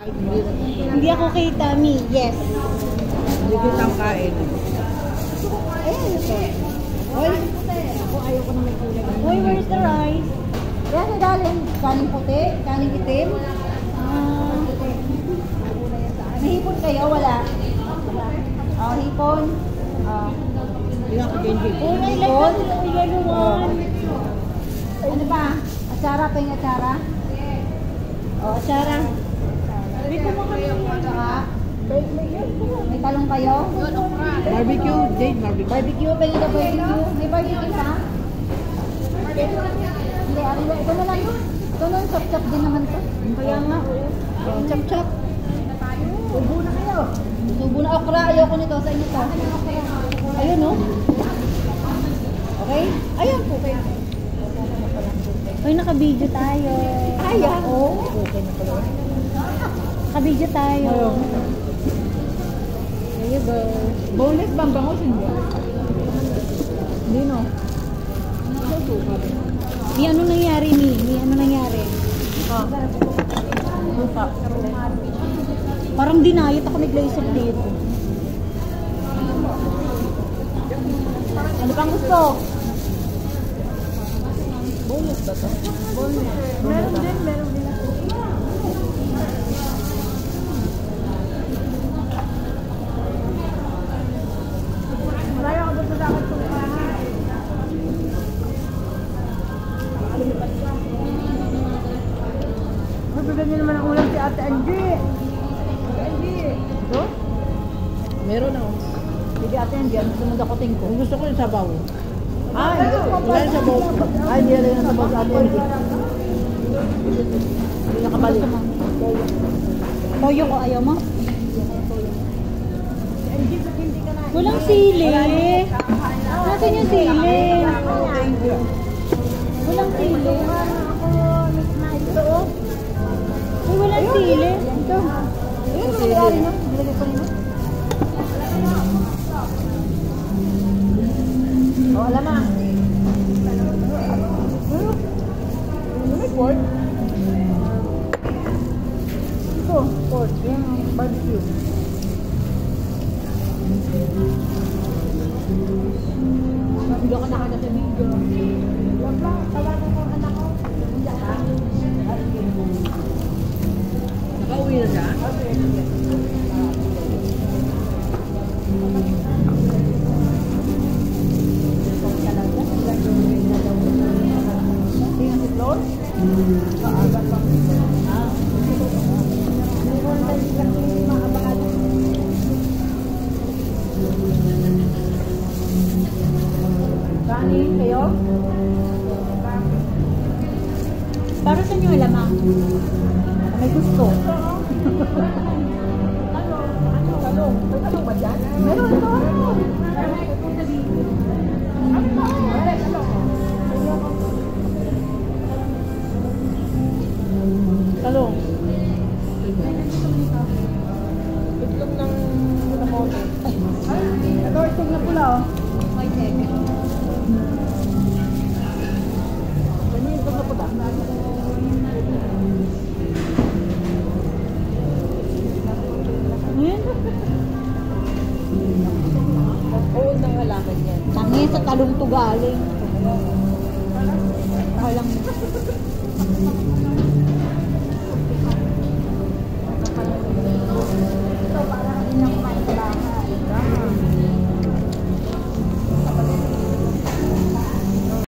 Hindi ako kay Tami. Yes. Hindi kitang kain. Ayan ito. Hoy. Ako ayoko na may kulay. Hoy, where's the rice? Yan na galing. Kaning puti, kaning itim. May hipon kayo? Wala. Oh, hipon. Hindi ako candy. Oh, I like the yellow one. Ano ba? Atsara pa yung atsara? Oh, atsara. Dito mo kami yung may talong kayo? Barbecue, Jade, barbecue. Barbecue, pwede ka barbecue? May barbecue pa? Hindi, ariwa. Ito na lang. Ito na, chop-chop din naman to. Kaya nga, chop-chop. Tubo na kayo. Tubo na okra. Ayoko nito sa inyo to. Ayun, no? Okay? Ayun po kayo. Uy, naka-video tayo. Ayan. Oo. Okay na pala. Naka-video tayo. There you go. Boneless bang bangos hindi? Hindi, no? May ano nangyari, Mi? May ano nangyari? Suka. Parang dinayot ako nag-laser dito. Ano pang gusto? Boneless ba ito? Boneless. Meron din, meron din. Maraya ako doon sa dapat sumahan. Mabigyan niyo naman ang ulam si Ate Angie. Ate Angie. Ito? Meron ako. Sige Ate Angie, ano sumunod ako tingko? Kung gusto ko yung sabaw. Ay, Wala yung sabaw. ay, hindi rin yung sabaw sa Ate Angie. Hindi nakabalik. Toyo ko, ayaw mo? Walang sili. Nasaan yung sili? Thank you. Walang sili. Ay, walang sili. Ito. Ayun, sili. Oh, alam na. May pork? Ito, pork. Yung barbecue. Hindi ako nakagad sa video. Wag lang, tawagan ko ang anak ko. Hindi ka. Nakauwi na siya? Kanin kayo? Para sa inyo lamang. May gusto. Talong ba dyan? Meron ito. Talong. Itlog ng kamote. Ito, itlog na pula oh. Ganyan itlog na pula. Old ng halaman yan. Tangi sa talong to galing. Walang